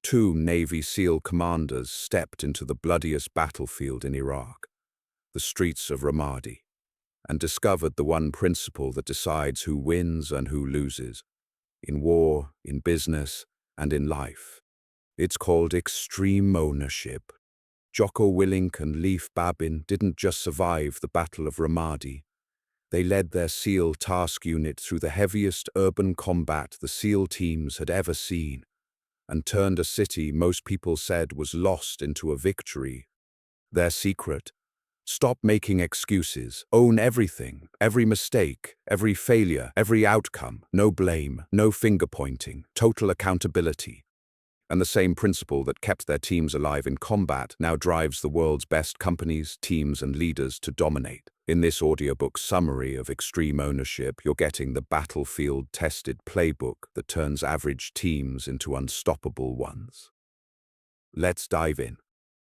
Two Navy SEAL commanders stepped into the bloodiest battlefield in Iraq, the streets of Ramadi, and discovered the one principle that decides who wins and who loses, in war, in business, and in life. It's called extreme ownership. Jocko Willink and Leif Babin didn't just survive the Battle of Ramadi. They led their SEAL task unit through the heaviest urban combat the SEAL teams had ever seen, and turned a city most people said was lost into a victory. Their secret: stop making excuses, own everything, every mistake, every failure, every outcome, no blame, no finger-pointing, total accountability. And the same principle that kept their teams alive in combat now drives the world's best companies, teams, and leaders to dominate. In this audiobook summary of extreme ownership, you're getting the battlefield-tested playbook that turns average teams into unstoppable ones. Let's dive in.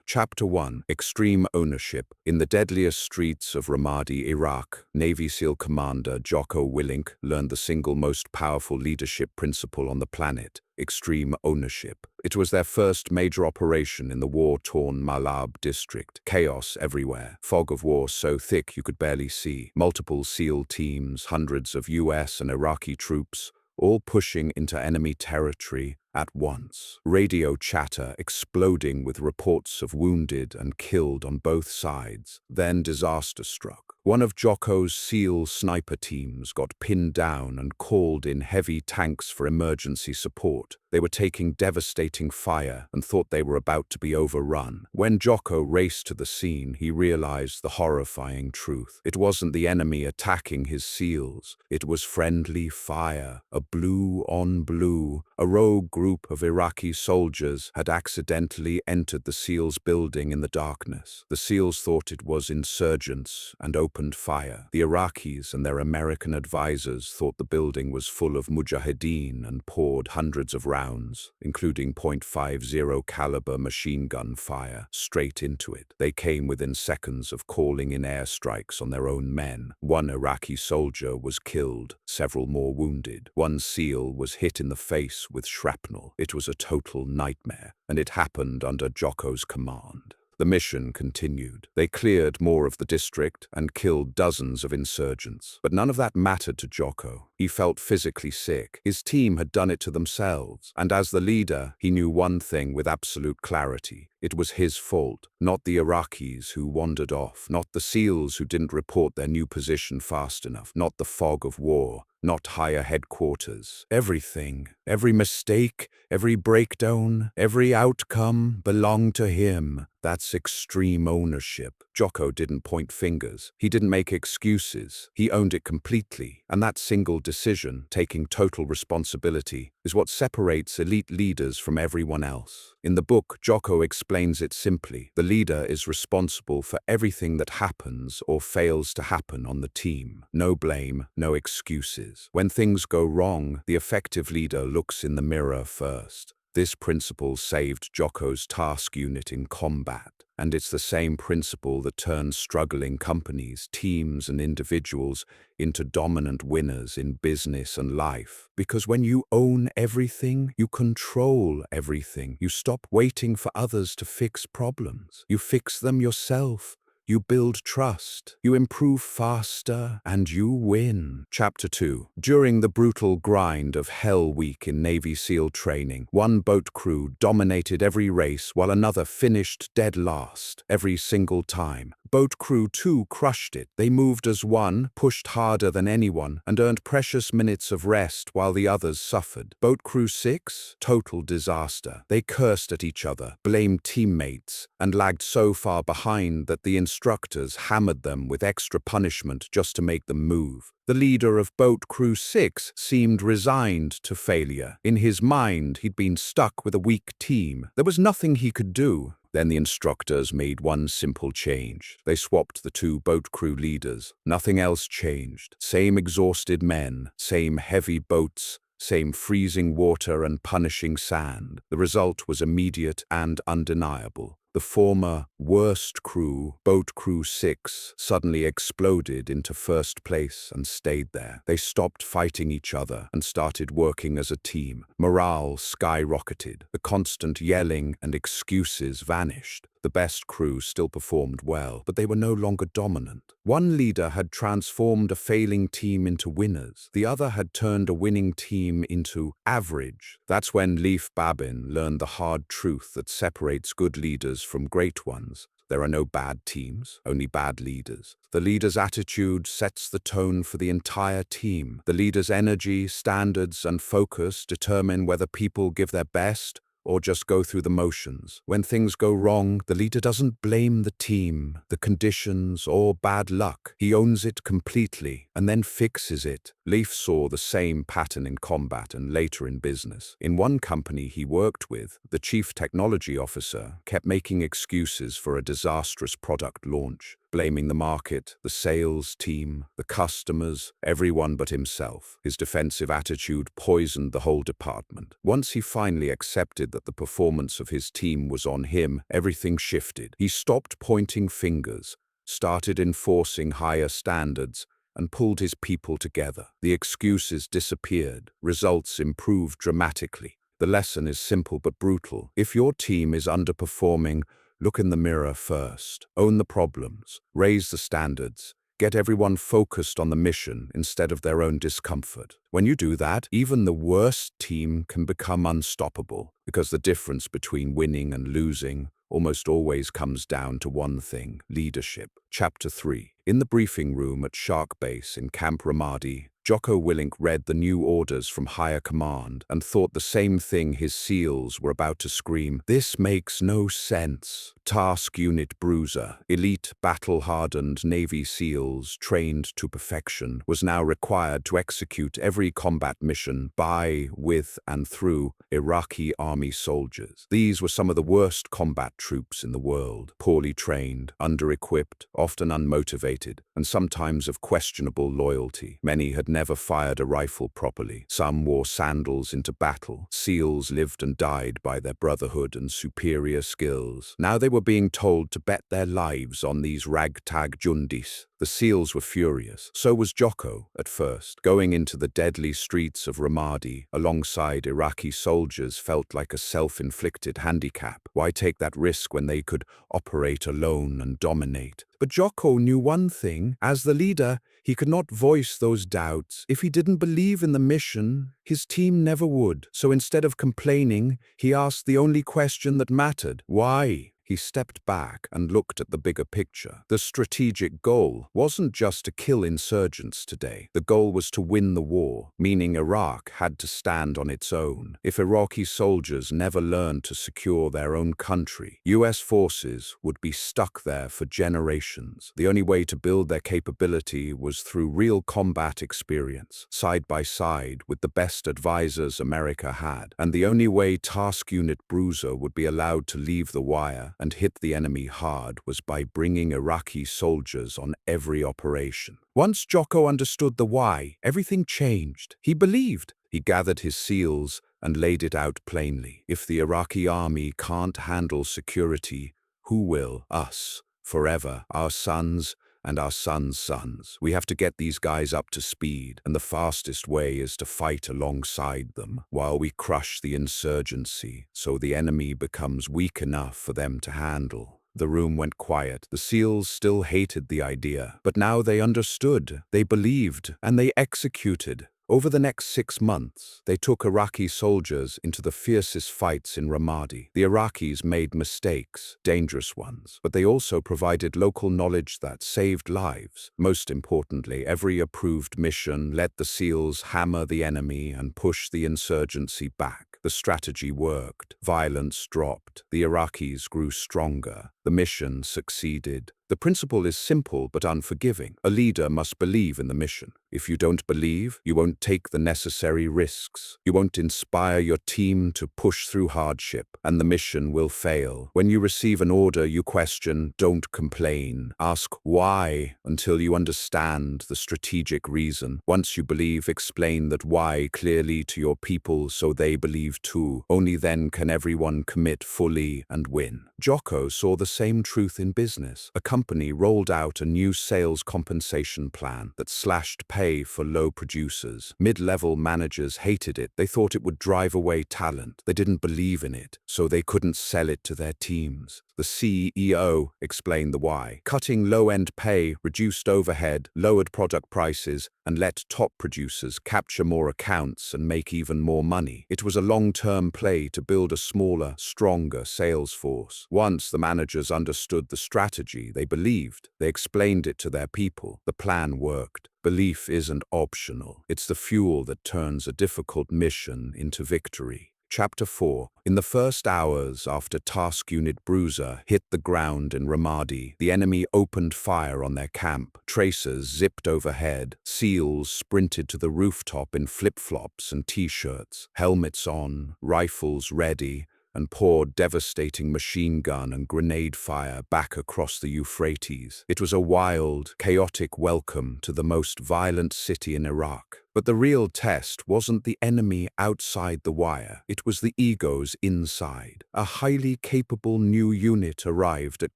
Chapter 1: Extreme Ownership. In the deadliest streets of Ramadi, Iraq, Navy SEAL commander Jocko Willink learned the single most powerful leadership principle on the planet: extreme ownership. It was their first major operation in the war-torn Malab district. Chaos everywhere. Fog of war so thick you could barely see. Multiple SEAL teams, hundreds of US and Iraqi troops, all pushing into enemy territory at once. Radio chatter exploding with reports of wounded and killed on both sides. Then disaster struck. One of Jocko's SEAL sniper teams got pinned down and called in heavy tanks for emergency support. They were taking devastating fire and thought they were about to be overrun. When Jocko raced to the scene, he realized the horrifying truth. It wasn't the enemy attacking his SEALs. It was friendly fire, a blue on blue. A rogue group of Iraqi soldiers had accidentally entered the SEALs' building in the darkness. The SEALs thought it was insurgents and opened fire. The Iraqis and their American advisors thought the building was full of mujahideen and poured hundreds of rounds, including .50 caliber machine gun fire, straight into it. They came within seconds of calling in airstrikes on their own men. One Iraqi soldier was killed, several more wounded. One SEAL was hit in the face with shrapnel. It was a total nightmare, and it happened under Jocko's command. The mission continued. They cleared more of the district and killed dozens of insurgents. But none of that mattered to Jocko. He felt physically sick. His team had done it to themselves. And as the leader, he knew one thing with absolute clarity. It was his fault, not the Iraqis who wandered off, not the SEALs who didn't report their new position fast enough, not the fog of war, not higher headquarters. Everything, every mistake, every breakdown, every outcome belonged to him. That's extreme ownership. Jocko didn't point fingers. He didn't make excuses. He owned it completely. And that single decision, taking total responsibility, is what separates elite leaders from everyone else. In the book, Jocko explains it simply. The leader is responsible for everything that happens or fails to happen on the team. No blame, no excuses. When things go wrong, the effective leader looks in the mirror first. This principle saved Jocko's task unit in combat, and it's the same principle that turns struggling companies, teams, and individuals into dominant winners in business and life. Because when you own everything, you control everything. You stop waiting for others to fix problems. You fix them yourself. You build trust, you improve faster, and you win. Chapter 2. During the brutal grind of Hell Week in Navy SEAL training, one boat crew dominated every race while another finished dead last every single time. Boat Crew 2 crushed it. They moved as one, pushed harder than anyone, and earned precious minutes of rest while the others suffered. Boat Crew 6? Total disaster. They cursed at each other, blamed teammates, and lagged so far behind that the instructors hammered them with extra punishment just to make them move. The leader of Boat Crew 6 seemed resigned to failure. In his mind, he'd been stuck with a weak team. There was nothing he could do. Then the instructors made one simple change. They swapped the two boat crew leaders. Nothing else changed. Same exhausted men, same heavy boats, same freezing water and punishing sand. The result was immediate and undeniable. The former worst crew, Boat Crew 6, suddenly exploded into first place and stayed there. They stopped fighting each other and started working as a team. Morale skyrocketed. The constant yelling and excuses vanished. The best crew still performed well, but they were no longer dominant. One leader had transformed a failing team into winners. The other had turned a winning team into average. That's when Leif Babin learned the hard truth that separates good leaders from great ones. There are no bad teams, only bad leaders. The leader's attitude sets the tone for the entire team. The leader's energy, standards, and focus determine whether people give their best or just go through the motions. When things go wrong, the leader doesn't blame the team, the conditions, or bad luck. He owns it completely and then fixes it. Leif saw the same pattern in combat and later in business. In one company he worked with, the chief technology officer kept making excuses for a disastrous product launch, blaming the market, the sales team, the customers, everyone but himself. His defensive attitude poisoned the whole department. Once he finally accepted that the performance of his team was on him, everything shifted. He stopped pointing fingers, started enforcing higher standards, and pulled his people together. The excuses disappeared. Results improved dramatically. The lesson is simple but brutal. If your team is underperforming, look in the mirror first. Own the problems. Raise the standards. Get everyone focused on the mission instead of their own discomfort. When you do that, even the worst team can become unstoppable, because the difference between winning and losing almost always comes down to one thing: leadership. Chapter 3. In the briefing room at Shark Base in Camp Ramadi, Jocko Willink read the new orders from higher command and thought the same thing his SEALs were about to scream. This makes no sense. Task Unit Bruiser, elite battle-hardened Navy SEALs trained to perfection, was now required to execute every combat mission by, with, and through Iraqi army soldiers. These were some of the worst combat troops in the world, poorly trained, under-equipped, often unmotivated, and sometimes of questionable loyalty. Many had never fired a rifle properly. Some wore sandals into battle. SEALs lived and died by their brotherhood and superior skills. Now they were being told to bet their lives on these ragtag jundis. The SEALs were furious. So was Jocko, at first. Going into the deadly streets of Ramadi alongside Iraqi soldiers felt like a self-inflicted handicap. Why take that risk when they could operate alone and dominate? But Jocko knew one thing. As the leader, he could not voice those doubts. If he didn't believe in the mission, his team never would. So instead of complaining, he asked the only question that mattered: why? He stepped back and looked at the bigger picture. The strategic goal wasn't just to kill insurgents today. The goal was to win the war, meaning Iraq had to stand on its own. If Iraqi soldiers never learned to secure their own country, US forces would be stuck there for generations. The only way to build their capability was through real combat experience, side by side with the best advisors America had. And the only way Task Unit Bruiser would be allowed to leave the wire and hit the enemy hard was by bringing Iraqi soldiers on every operation. Once Jocko understood the why, everything changed. He believed. He gathered his SEALs and laid it out plainly. If the Iraqi army can't handle security, who will? Us. Forever. Our sons and our sons' sons. We have to get these guys up to speed, and the fastest way is to fight alongside them while we crush the insurgency so the enemy becomes weak enough for them to handle. The room went quiet. The SEALs still hated the idea, but now they understood, they believed, and they executed. Over the next 6 months, they took Iraqi soldiers into the fiercest fights in Ramadi. The Iraqis made mistakes, dangerous ones, but they also provided local knowledge that saved lives. Most importantly, every approved mission let the SEALs hammer the enemy and push the insurgency back. The strategy worked. Violence dropped. The Iraqis grew stronger. The mission succeeded. The principle is simple but unforgiving. A leader must believe in the mission. If you don't believe, you won't take the necessary risks. You won't inspire your team to push through hardship, and the mission will fail. When you receive an order, you question, don't complain. Ask why until you understand the strategic reason. Once you believe, explain that why clearly to your people so they believe too. Only then can everyone commit fully and win. Jocko saw the same truth in business. A company rolled out a new sales compensation plan that slashed pay for low producers. Mid-level managers hated it. They thought it would drive away talent. They didn't believe in it, so they couldn't sell it to their teams. The CEO explained the why. Cutting low-end pay, reduced overhead, lowered product prices, and let top producers capture more accounts and make even more money. It was a long-term play to build a smaller, stronger sales force. Once the managers understood the strategy, they believed. They explained it to their people. The plan worked. Belief isn't optional. It's the fuel that turns a difficult mission into victory. Chapter 4. In the first hours after Task Unit Bruiser hit the ground in Ramadi, the enemy opened fire on their camp. Tracers zipped overhead. SEALs sprinted to the rooftop in flip-flops and t-shirts, helmets on, rifles ready, and poured devastating machine gun and grenade fire back across the Euphrates. It was a wild, chaotic welcome to the most violent city in Iraq. But the real test wasn't the enemy outside the wire. It was the egos inside. A highly capable new unit arrived at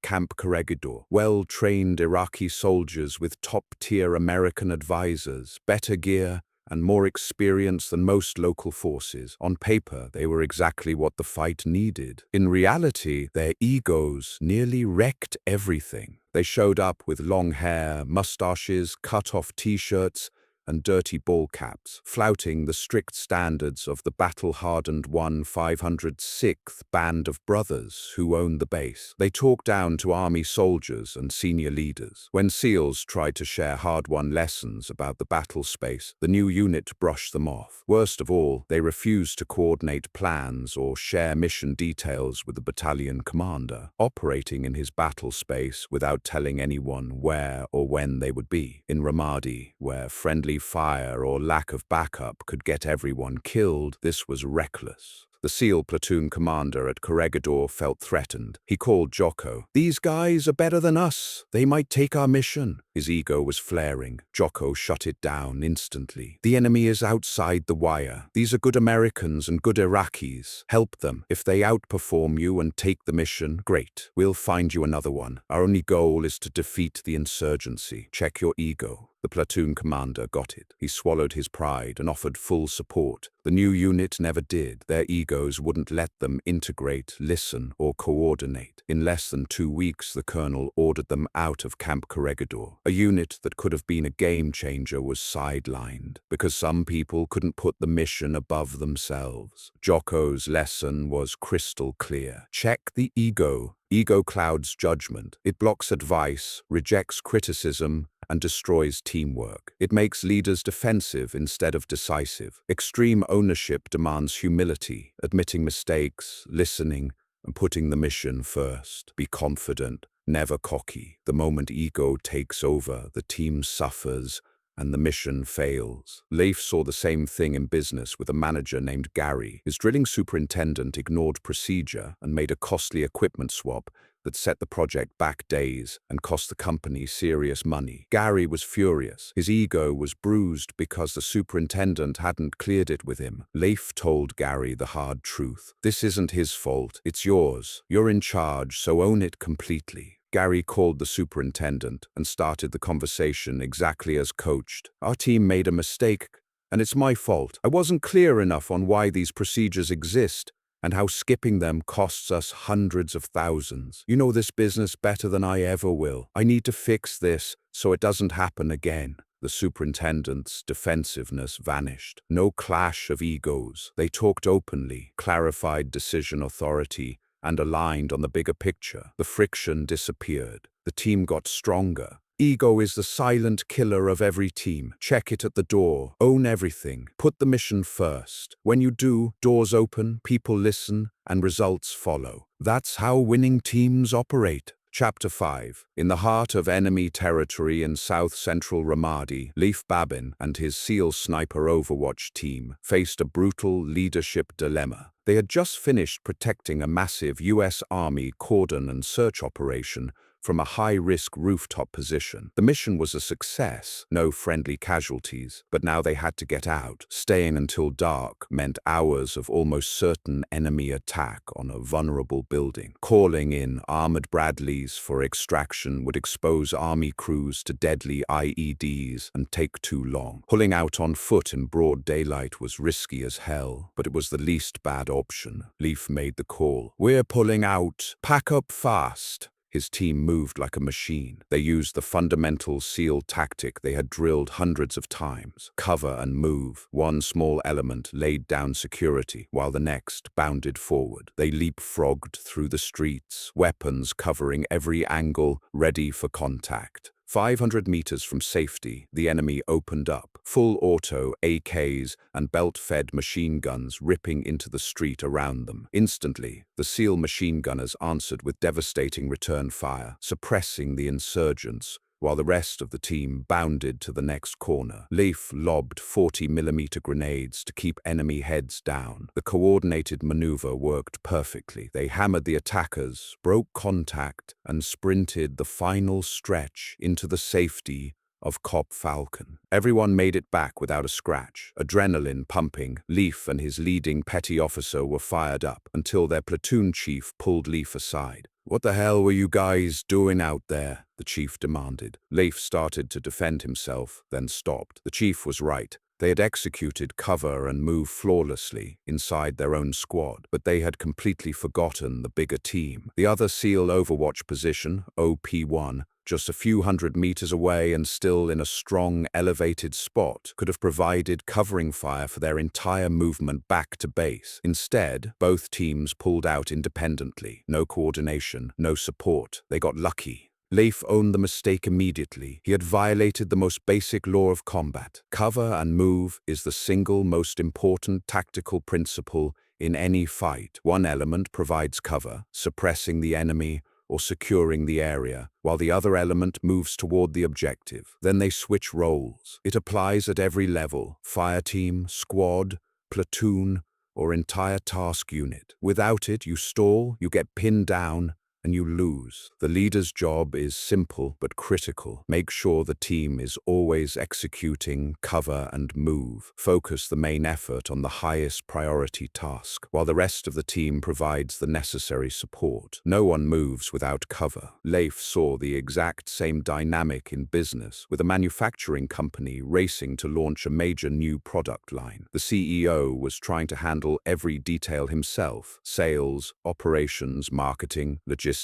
Camp Corregidor. Well-trained Iraqi soldiers with top-tier American advisors, better gear, and more experience than most local forces. On paper, they were exactly what the fight needed. In reality, their egos nearly wrecked everything. They showed up with long hair, mustaches, cut-off t-shirts, and dirty ball caps, flouting the strict standards of the battle-hardened 506th Band of Brothers who owned the base. They talked down to army soldiers and senior leaders. When SEALs tried to share hard-won lessons about the battle space, the new unit brushed them off. Worst of all, they refused to coordinate plans or share mission details with the battalion commander, operating in his battle space without telling anyone where or when they would be. In Ramadi, where friendly fire or lack of backup could get everyone killed, this was reckless. The SEAL platoon commander at Corregidor felt threatened. He called Jocko. "These guys are better than us. They might take our mission." His ego was flaring. Jocko shut it down instantly. "The enemy is outside the wire. These are good Americans and good Iraqis. Help them. If they outperform you and take the mission, great. We'll find you another one. Our only goal is to defeat the insurgency. Check your ego." The platoon commander got it. He swallowed his pride and offered full support. The new unit never did. Their egos wouldn't let them integrate, listen, or coordinate. In less than 2 weeks, the colonel ordered them out of Camp Corregidor. A unit that could have been a game-changer was sidelined because some people couldn't put the mission above themselves. Jocko's lesson was crystal clear. Check the ego. Ego clouds judgment. It blocks advice, rejects criticism, and destroys teamwork. It makes leaders defensive instead of decisive. Extreme ownership demands humility, admitting mistakes, listening, and putting the mission first. Be confident, never cocky. The moment ego takes over, the team suffers and the mission fails. Leif saw the same thing in business with a manager named Gary. His drilling superintendent ignored procedure and made a costly equipment swap that set the project back days and cost the company serious money. Gary was furious. His ego was bruised because the superintendent hadn't cleared it with him. Leif told Gary the hard truth. "This isn't his fault. It's yours. You're in charge, so own it completely." Gary called the superintendent and started the conversation exactly as coached. "Our team made a mistake, and it's my fault. I wasn't clear enough on why these procedures exist and how skipping them costs us hundreds of thousands. You know this business better than I ever will. I need to fix this so it doesn't happen again." The superintendent's defensiveness vanished. No clash of egos. They talked openly, clarified decision authority, and aligned on the bigger picture. The friction disappeared. The team got stronger. Ego is the silent killer of every team. Check it at the door. Own everything. Put the mission first. When you do, doors open, people listen, and results follow. That's how winning teams operate. Chapter 5. In the heart of enemy territory in south-central Ramadi, Leif Babin and his SEAL sniper Overwatch team faced a brutal leadership dilemma. They had just finished protecting a massive U.S. Army cordon and search operation from a high-risk rooftop position. The mission was a success, no friendly casualties, but now they had to get out. Staying until dark meant hours of almost certain enemy attack on a vulnerable building. Calling in armored Bradleys for extraction would expose Army crews to deadly IEDs and take too long. Pulling out on foot in broad daylight was risky as hell, but it was the least bad option. Leif made the call. "We're pulling out. Pack up fast." His team moved like a machine. They used the fundamental SEAL tactic they had drilled hundreds of times: cover and move. One small element laid down security, while the next bounded forward. They leapfrogged through the streets, weapons covering every angle, ready for contact. 500 meters from safety, the enemy opened up, full auto AKs and belt-fed machine guns ripping into the street around them. Instantly, the SEAL machine gunners answered with devastating return fire, suppressing the insurgents, while the rest of the team bounded to the next corner. Leif lobbed 40mm grenades to keep enemy heads down. The coordinated maneuver worked perfectly. They hammered the attackers, broke contact, and sprinted the final stretch into the safety of Cop Falcon. Everyone made it back without a scratch. Adrenaline pumping, Leif and his leading petty officer were fired up until their platoon chief pulled Leif aside. "What the hell were you guys doing out there?" the chief demanded. Leif started to defend himself, then stopped. The chief was right. They had executed cover and move flawlessly inside their own squad, but they had completely forgotten the bigger team. The other SEAL Overwatch position, OP1, just a few hundred meters away and still in a strong, elevated spot, could have provided covering fire for their entire movement back to base. Instead, both teams pulled out independently. No coordination, no support. They got lucky. Leif owned the mistake immediately. He had violated the most basic law of combat. Cover and move is the single most important tactical principle in any fight. One element provides cover, suppressing the enemy or securing the area, while the other element moves toward the objective. Then they switch roles. It applies at every level: fireteam, squad, platoon, or entire task unit. Without it, you stall, you get pinned down, and you lose. The leader's job is simple but critical. Make sure the team is always executing cover and move. Focus the main effort on the highest priority task, while the rest of the team provides the necessary support. No one moves without cover. Leif saw the exact same dynamic in business, with a manufacturing company racing to launch a major new product line. The CEO was trying to handle every detail himself: sales, operations, marketing, logistics,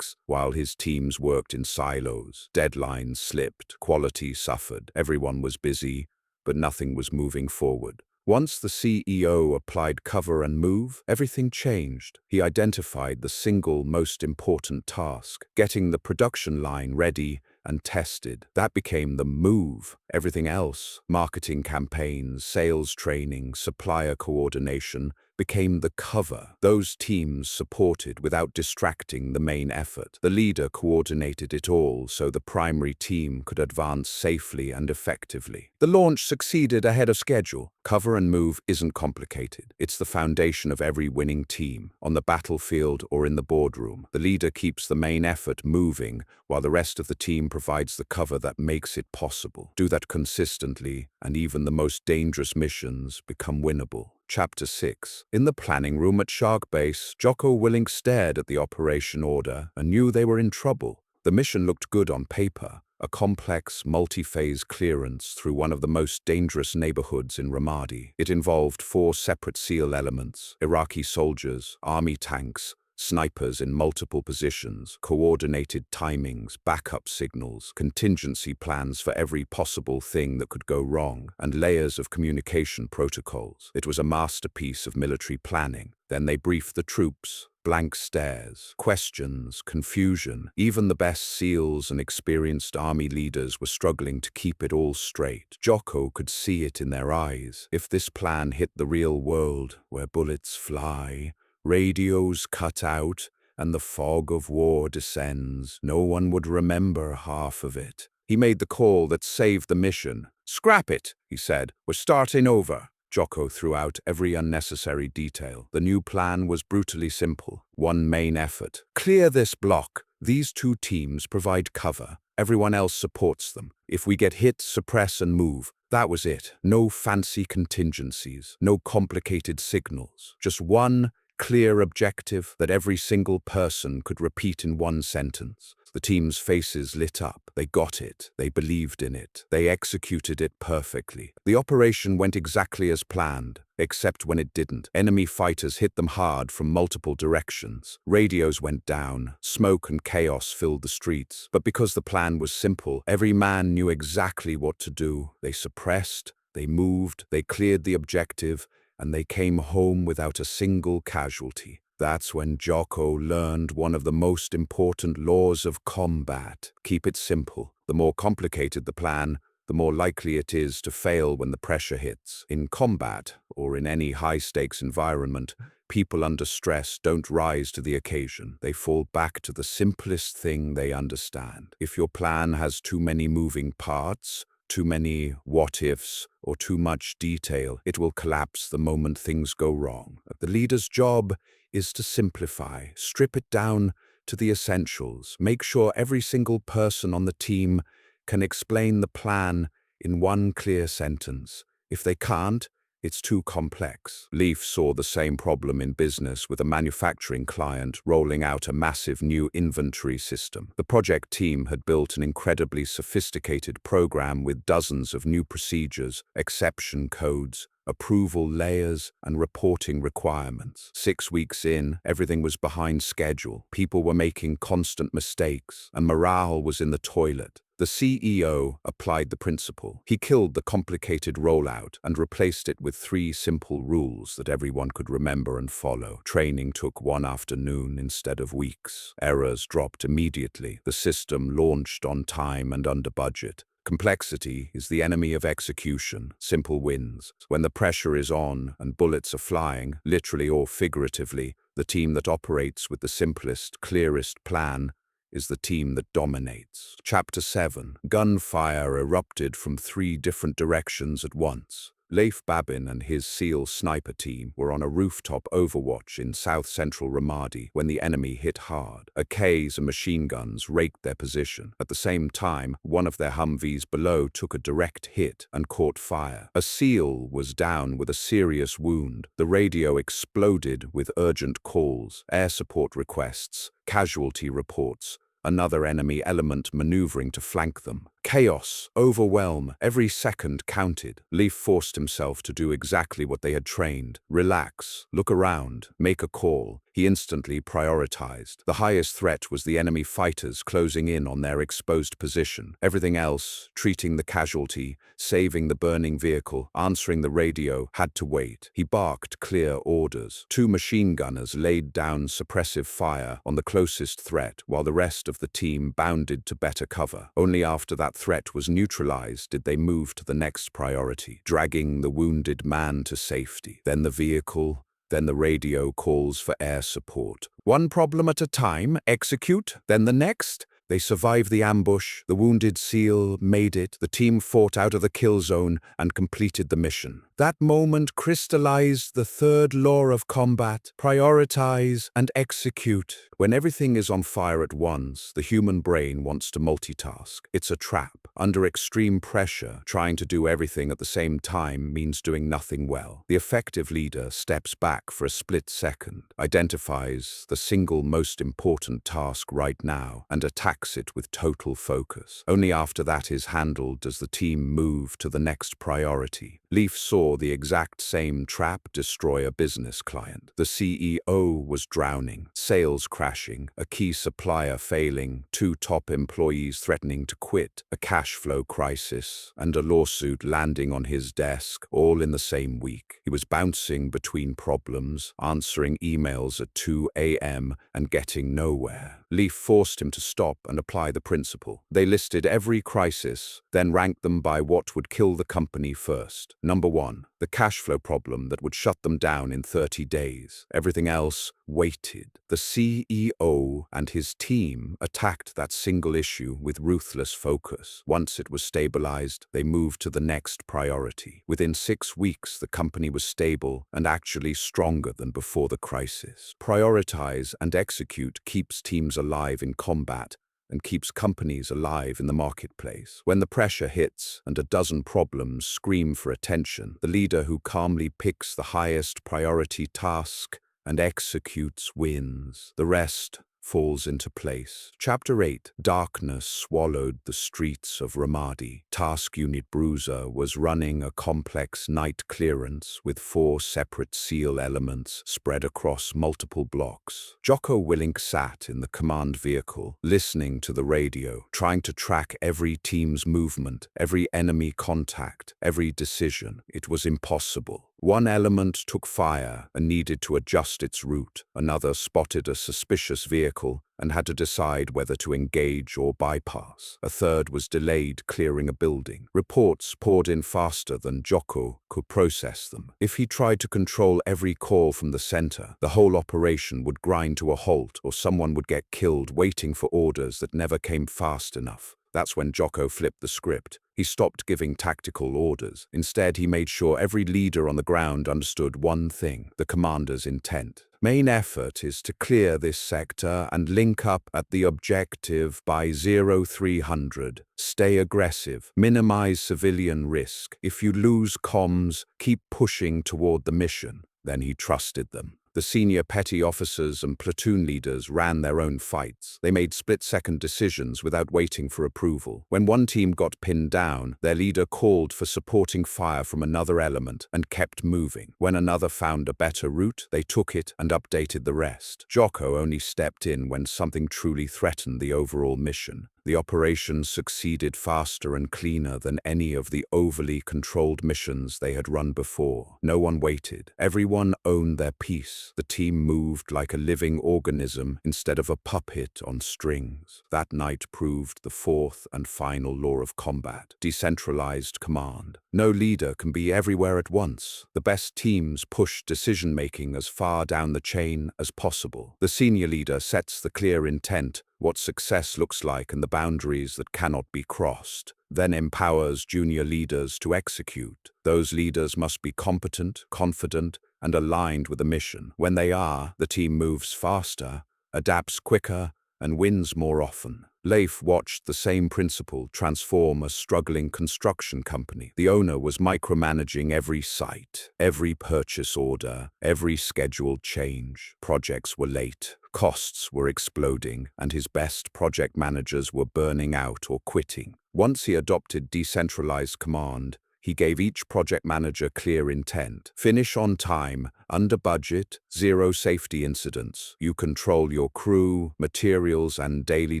while his teams worked in silos. Deadlines slipped, quality suffered, everyone was busy, but nothing was moving forward. Once the CEO applied cover and move, everything changed. He identified the single most important task: getting the production line ready and tested. That became the move. Everything else, marketing campaigns, sales training, supplier coordination, became the cover. Those teams supported without distracting the main effort. The leader coordinated it all so the primary team could advance safely and effectively. The launch succeeded ahead of schedule. Cover and move isn't complicated. It's the foundation of every winning team. On the battlefield or in the boardroom, the leader keeps the main effort moving while the rest of the team provides the cover that makes it possible. Do that consistently, and even the most dangerous missions become winnable. Chapter 6. In the planning room at Shark Base, Jocko Willink stared at the operation order and knew they were in trouble. The mission looked good on paper: a complex, multi-phase clearance through one of the most dangerous neighborhoods in Ramadi. It involved 4 separate SEAL elements: Iraqi soldiers, army tanks, snipers in multiple positions, coordinated timings, backup signals, contingency plans for every possible thing that could go wrong, and layers of communication protocols. It was a masterpiece of military planning. Then they briefed the troops. Blank stares, questions, confusion. Even the best SEALs and experienced army leaders were struggling to keep it all straight. Jocko could see it in their eyes. If this plan hit the real world, where bullets fly, radios cut out, and the fog of war descends. No one would remember half of it. He made the call that saved the mission. "Scrap it," he said. "We're starting over." Jocko threw out every unnecessary detail. The new plan was brutally simple. One main effort. Clear this block. These two teams provide cover. Everyone else supports them. If we get hit, suppress and move. That was it. No fancy contingencies. No complicated signals. Just one clear objective that every single person could repeat in one sentence. The team's faces lit up. They got it. They believed in it. They executed it perfectly. The operation went exactly as planned, except when it didn't. Enemy fighters hit them hard from multiple directions. Radios went down. Smoke and chaos filled the streets. But because the plan was simple, every man knew exactly what to do. They suppressed, they moved, they cleared the objective, and they came home without a single casualty. That's when Jocko learned one of the most important laws of combat. Keep it simple. The more complicated the plan, the more likely it is to fail when the pressure hits. In combat, or in any high-stakes environment, people under stress don't rise to the occasion. They fall back to the simplest thing they understand. If your plan has too many moving parts, too many what-ifs, or too much detail, it will collapse the moment things go wrong. The leader's job is to simplify, strip it down to the essentials, make sure every single person on the team can explain the plan in one clear sentence. If they can't, it's too complex. Leif saw the same problem in business with a manufacturing client rolling out a massive new inventory system. The project team had built an incredibly sophisticated program with dozens of new procedures, exception codes, approval layers, and reporting requirements. 6 weeks in, everything was behind schedule. People were making constant mistakes, and morale was in the toilet. The CEO applied the principle. He killed the complicated rollout and replaced it with 3 simple rules that everyone could remember and follow. Training took 1 afternoon instead of weeks. Errors dropped immediately. The system launched on time and under budget. Complexity is the enemy of execution. Simple wins. When the pressure is on and bullets are flying, literally or figuratively, the team that operates with the simplest, clearest plan is the team that dominates. Chapter 7. Gunfire erupted from 3 different directions at once. Leif Babin and his SEAL sniper team were on a rooftop overwatch in south-central Ramadi when the enemy hit hard. AKs and machine guns raked their position. At the same time, one of their Humvees below took a direct hit and caught fire. A SEAL was down with a serious wound. The radio exploded with urgent calls, air support requests, casualty reports, another enemy element maneuvering to flank them. Chaos, overwhelm, every second counted. Leif forced himself to do exactly what they had trained. Relax, look around, make a call. He instantly prioritized. The highest threat was the enemy fighters closing in on their exposed position. Everything else, treating the casualty, saving the burning vehicle, answering the radio, had to wait. He barked clear orders. 2 machine gunners laid down suppressive fire on the closest threat, while the rest of the team bounded to better cover. Only after that threat was neutralized did they move to the next priority, dragging the wounded man to safety. Then the vehicle, then the radio calls for air support. One problem at a time, execute, then the next. They survived the ambush, the wounded SEAL made it, the team fought out of the kill zone and completed the mission. That moment crystallized the 3rd law of combat: prioritize and execute. When everything is on fire at once, the human brain wants to multitask. It's a trap. Under extreme pressure, trying to do everything at the same time means doing nothing well. The effective leader steps back for a split second, identifies the single most important task right now, and attacks it with total focus. Only after that is handled does the team move to the next priority. Leif saw the exact same trap destroy a business client. The CEO was drowning, sales crashing, a key supplier failing, 2 top employees threatening to quit, a cash flow crisis, and a lawsuit landing on his desk, all in the same week. He was bouncing between problems, answering emails at 2 a.m. and getting nowhere. Leif forced him to stop and apply the principle. They listed every crisis, then ranked them by what would kill the company first. Number 1. one, the cash flow problem that would shut them down in 30 days. Everything else waited. The CEO and his team attacked that single issue with ruthless focus. Once it was stabilized, they moved to the next priority. Within 6 weeks, the company was stable and actually stronger than before the crisis. Prioritize and execute keeps teams alive in combat and keeps companies alive in the marketplace. When the pressure hits and a dozen problems scream for attention, the leader who calmly picks the highest priority task and executes wins. The rest falls into place. Chapter 8. Darkness swallowed the streets of Ramadi. Task Unit Bruiser was running a complex night clearance with 4 separate SEAL elements spread across multiple blocks. Jocko Willink sat in the command vehicle, listening to the radio, trying to track every team's movement, every enemy contact, every decision. It was impossible. One element took fire and needed to adjust its route. Another spotted a suspicious vehicle and had to decide whether to engage or bypass. A third was delayed clearing a building. Reports poured in faster than Jocko could process them. If he tried to control every call from the center, the whole operation would grind to a halt, or someone would get killed waiting for orders that never came fast enough. That's when Jocko flipped the script. He stopped giving tactical orders. Instead, he made sure every leader on the ground understood one thing: the commander's intent. Main effort is to clear this sector and link up at the objective by 0300. Stay aggressive. Minimize civilian risk. If you lose comms, keep pushing toward the mission. Then he trusted them. The senior petty officers and platoon leaders ran their own fights. They made split-second decisions without waiting for approval. When one team got pinned down, their leader called for supporting fire from another element and kept moving. When another found a better route, they took it and updated the rest. Jocko only stepped in when something truly threatened the overall mission. The operation succeeded faster and cleaner than any of the overly controlled missions they had run before. No one waited. Everyone owned their piece. The team moved like a living organism instead of a puppet on strings. That night proved the fourth and final law of combat: decentralized command. No leader can be everywhere at once. The best teams push decision-making as far down the chain as possible. The senior leader sets the clear intent, what success looks like, and the boundaries that cannot be crossed, then empowers junior leaders to execute. Those leaders must be competent, confident, and aligned with the mission. When they are, the team moves faster, adapts quicker, and wins more often. Leif watched the same principle transform a struggling construction company. The owner was micromanaging every site, every purchase order, every scheduled change. Projects were late, costs were exploding, and his best project managers were burning out or quitting. Once he adopted decentralized command, he gave each project manager clear intent: finish on time, under budget, 0 safety incidents. You control your crew, materials, and daily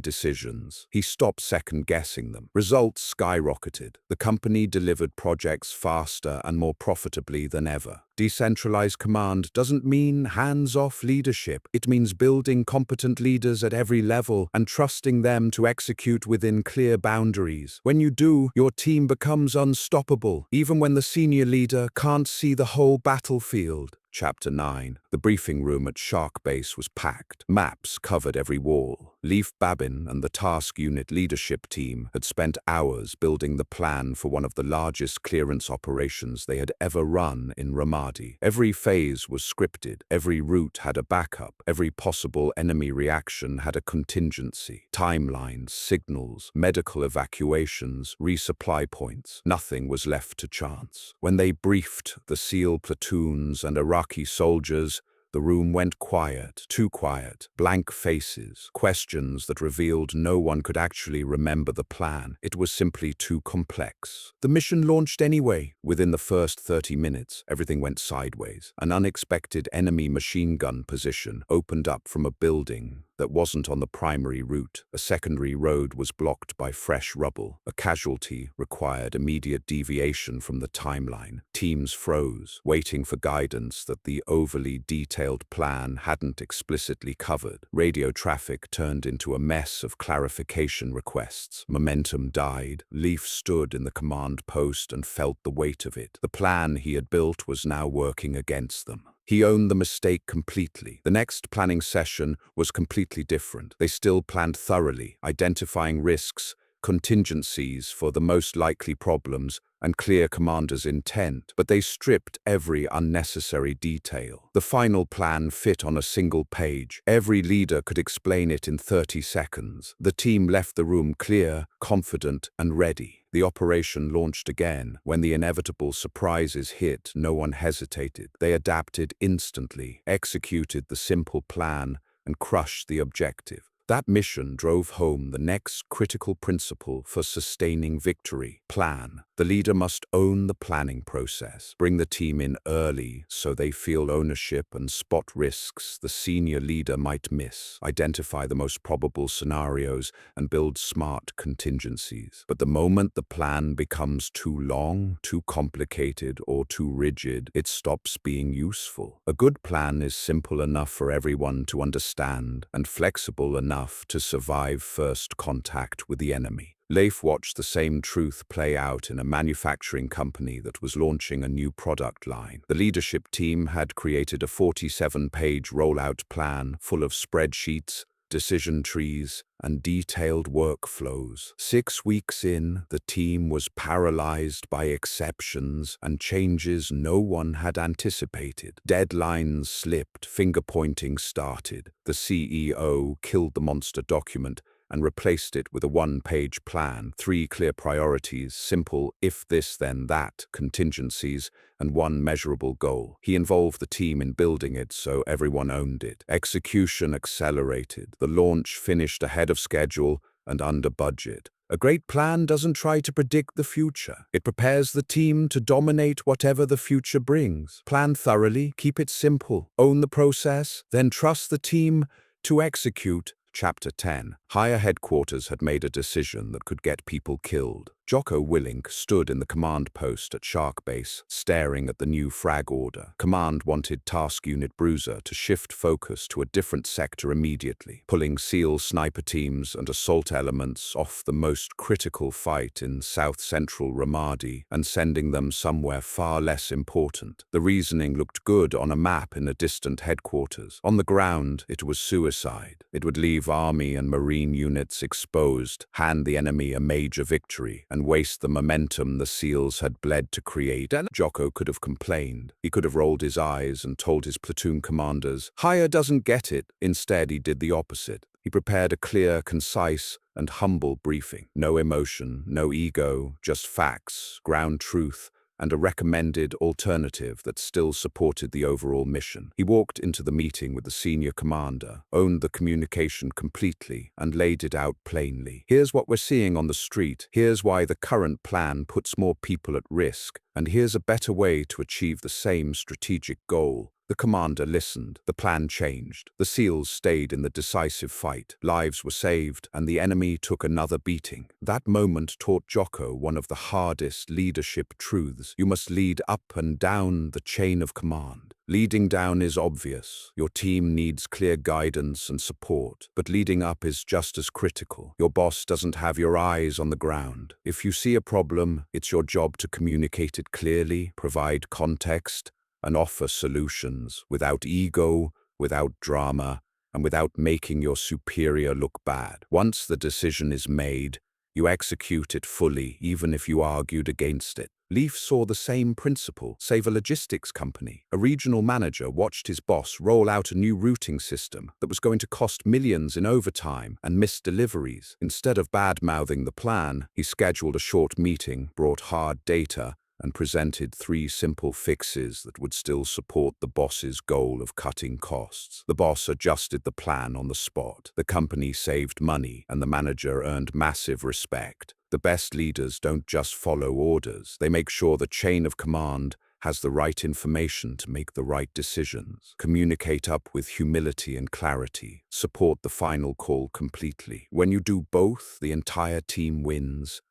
decisions. He stopped second-guessing them. Results skyrocketed. The company delivered projects faster and more profitably than ever. Decentralized command doesn't mean hands-off leadership. It means building competent leaders at every level and trusting them to execute within clear boundaries. When you do, your team becomes unstoppable, even when the senior leader can't see the whole battlefield. Chapter 9. The briefing room at Shark Base was packed. Maps covered every wall. Leif Babin and the task unit leadership team had spent hours building the plan for one of the largest clearance operations they had ever run in Ramadi. Every phase was scripted. Every route had a backup. Every possible enemy reaction had a contingency. Timelines, signals, medical evacuations, resupply points. Nothing was left to chance. When they briefed the SEAL platoons and Iraqi soldiers, the room went quiet, too quiet. Blank faces, questions that revealed no one could actually remember the plan. It was simply too complex. The mission launched anyway. Within the first 30 minutes, everything went sideways. An unexpected enemy machine gun position opened up from a building that wasn't on the primary route. A secondary road was blocked by fresh rubble. A casualty required immediate deviation from the timeline. Teams froze, waiting for guidance that the overly detailed plan hadn't explicitly covered. Radio traffic turned into a mess of clarification requests. Momentum died. Leif stood in the command post and felt the weight of it. The plan he had built was now working against them. He owned the mistake completely. The next planning session was completely different. They still planned thoroughly, identifying risks, contingencies for the most likely problems, and clear commander's intent, but they stripped every unnecessary detail. The final plan fit on a single page. Every leader could explain it in 30 seconds. The team left the room clear, confident, and ready. The operation launched again. When the inevitable surprises hit, no one hesitated. They adapted instantly, executed the simple plan, and crushed the objective. That mission drove home the next critical principle for sustaining victory: plan. The leader must own the planning process. Bring the team in early so they feel ownership and spot risks the senior leader might miss. Identify the most probable scenarios and build smart contingencies. But the moment the plan becomes too long, too complicated, or too rigid, it stops being useful. A good plan is simple enough for everyone to understand and flexible enough to survive first contact with the enemy. Leif watched the same truth play out in a manufacturing company that was launching a new product line. The leadership team had created a 47-page rollout plan full of spreadsheets, decision trees, and detailed workflows. 6 weeks in, the team was paralyzed by exceptions and changes no one had anticipated. Deadlines slipped, finger-pointing started. The CEO killed the monster document and replaced it with a one-page plan, 3 clear priorities, simple if this then that contingencies, and one measurable goal. He involved the team in building it so everyone owned it. Execution accelerated. The launch finished ahead of schedule and under budget. A great plan doesn't try to predict the future. It prepares the team to dominate whatever the future brings. Plan thoroughly, keep it simple, own the process, then trust the team to execute. Chapter 10. Higher headquarters had made a decision that could get people killed. Jocko Willink stood in the command post at Shark Base, staring at the new frag order. Command wanted Task Unit Bruiser to shift focus to a different sector immediately, pulling SEAL sniper teams and assault elements off the most critical fight in south-central Ramadi and sending them somewhere far less important. The reasoning looked good on a map in a distant headquarters. On the ground, it was suicide. It would leave Army and Marine units exposed, hand the enemy a major victory, and waste the momentum the SEALs had bled to create. And Jocko could have complained. He could have rolled his eyes and told his platoon commanders, "Higher doesn't get it." Instead, he did the opposite. He prepared a clear, concise, and humble briefing. No emotion, no ego, just facts, ground truth, and a recommended alternative that still supported the overall mission. He walked into the meeting with the senior commander, owned the communication completely, and laid it out plainly. Here's what we're seeing on the street. Here's why the current plan puts more people at risk. And here's a better way to achieve the same strategic goal. The commander listened. The plan changed. The SEALs stayed in the decisive fight. Lives were saved, and the enemy took another beating. That moment taught Jocko one of the hardest leadership truths. You must lead up and down the chain of command. Leading down is obvious. Your team needs clear guidance and support, but leading up is just as critical. Your boss doesn't have your eyes on the ground. If you see a problem, it's your job to communicate it clearly, provide context, and offer solutions without ego, without drama, and without making your superior look bad. Once the decision is made, you execute it fully, even if you argued against it. Leif saw the same principle. Save a logistics company. A regional manager watched his boss roll out a new routing system that was going to cost millions in overtime and missed deliveries. Instead of bad-mouthing the plan, he scheduled a short meeting, brought hard data, and presented 3 simple fixes that would still support the boss's goal of cutting costs. The boss adjusted the plan on the spot. The company saved money, and the manager earned massive respect. The best leaders don't just follow orders. They make sure the chain of command has the right information to make the right decisions, communicate up with humility and clarity, support the final call completely. When you do both, the entire team wins,